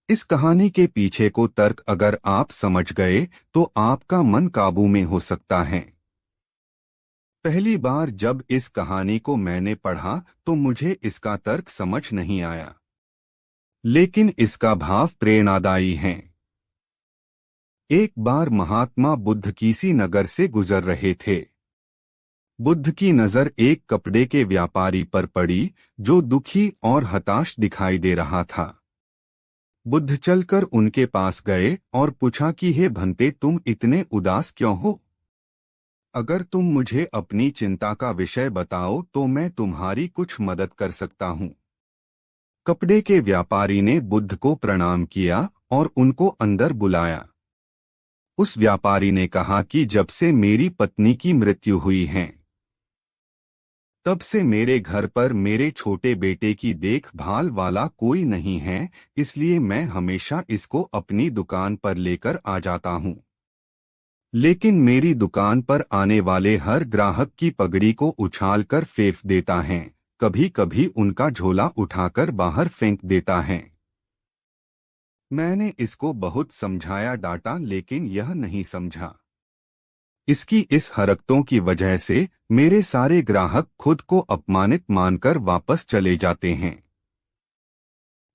इस कहानी के पीछे को तर्क अगर आप समझ गए तो आपका मन काबू में हो सकता है। पहली बार जब इस कहानी को मैंने पढ़ा तो मुझे इसका तर्क समझ नहीं आया, लेकिन इसका भाव प्रेरणादायी है। एक बार महात्मा बुद्ध किसी नगर से गुजर रहे थे। बुद्ध की नजर एक कपड़े के व्यापारी पर पड़ी जो दुखी और हताश दिखाई दे रहा था। बुद्ध चलकर उनके पास गए और पूछा कि हे भंते, तुम इतने उदास क्यों हो? अगर तुम मुझे अपनी चिंता का विषय बताओ तो मैं तुम्हारी कुछ मदद कर सकता हूँ। कपड़े के व्यापारी ने बुद्ध को प्रणाम किया और उनको अंदर बुलाया। उस व्यापारी ने कहा कि जब से मेरी पत्नी की मृत्यु हुई है, तब से मेरे घर पर मेरे छोटे बेटे की देखभाल वाला कोई नहीं है, इसलिए मैं हमेशा इसको अपनी दुकान पर लेकर आ जाता हूँ। लेकिन मेरी दुकान पर आने वाले हर ग्राहक की पगड़ी को उछालकर फेंक देता है, कभी कभी उनका झोला उठाकर बाहर फेंक देता है। मैंने इसको बहुत समझाया, डांटा, लेकिन यह नहीं समझा। इसकी इस हरकतों की वजह से मेरे सारे ग्राहक खुद को अपमानित मानकर वापस चले जाते हैं।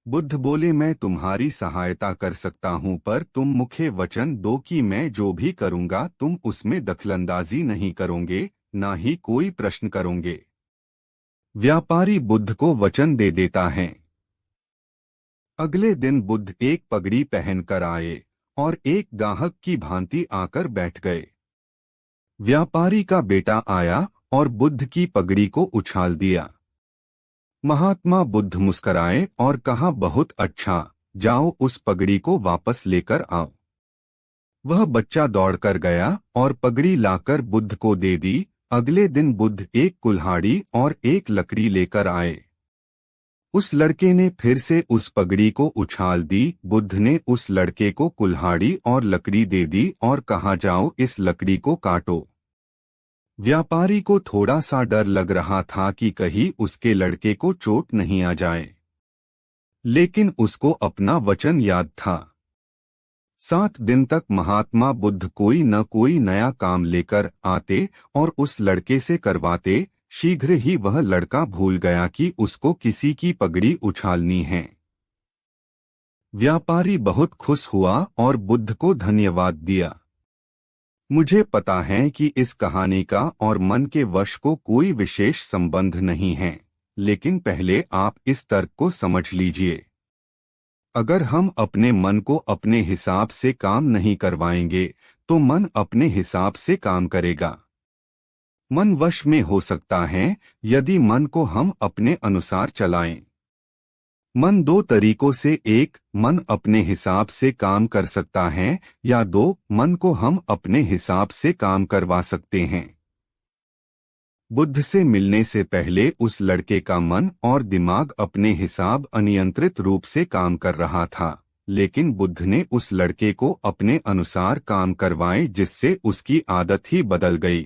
बुद्ध बोले, मैं तुम्हारी सहायता कर सकता हूं, पर तुम मुझे वचन दो कि मैं जो भी करूंगा तुम उसमें दखलंदाजी नहीं करोगे, ना ही कोई प्रश्न करोगे। व्यापारी बुद्ध को वचन दे देता है। अगले दिन बुद्ध एक पगड़ी पहनकर आए और एक गाहक की भांति आकर बैठ गए। व्यापारी का बेटा आया और बुद्ध की पगड़ी को उछाल दिया। महात्मा बुद्ध मुस्कराए और कहा, बहुत अच्छा, जाओ उस पगड़ी को वापस लेकर आओ। वह बच्चा दौड़कर गया और पगड़ी लाकर बुद्ध को दे दी। अगले दिन बुद्ध एक कुल्हाड़ी और एक लकड़ी लेकर आए। उस लड़के ने फिर से उस पगड़ी को उछाल दी। बुद्ध ने उस लड़के को कुल्हाड़ी और लकड़ी दे दी और कहा, जाओ इस लकड़ी को काटो। व्यापारी को थोड़ा सा डर लग रहा था कि कहीं उसके लड़के को चोट नहीं आ जाए, लेकिन उसको अपना वचन याद था। 7 दिन तक महात्मा बुद्ध कोई न कोई नया काम लेकर आते और उस लड़के से करवाते। शीघ्र ही वह लड़का भूल गया कि उसको किसी की पगड़ी उछालनी है। व्यापारी बहुत खुश हुआ और बुद्ध को धन्यवाद दिया। मुझे पता है कि इस कहानी का और मन के वश को कोई विशेष संबंध नहीं है, लेकिन पहले आप इस तर्क को समझ लीजिए। अगर हम अपने मन को अपने हिसाब से काम नहीं करवाएंगे तो मन अपने हिसाब से काम करेगा। मन वश में हो सकता है यदि मन को हम अपने अनुसार चलाएं। मन 2 तरीकों से, 1, मन अपने हिसाब से काम कर सकता है, या 2, मन को हम अपने हिसाब से काम करवा सकते हैं। बुद्ध से मिलने से पहले उस लड़के का मन और दिमाग अपने हिसाब अनियंत्रित रूप से काम कर रहा था, लेकिन बुद्ध ने उस लड़के को अपने अनुसार काम करवाए, जिससे उसकी आदत ही बदल गई।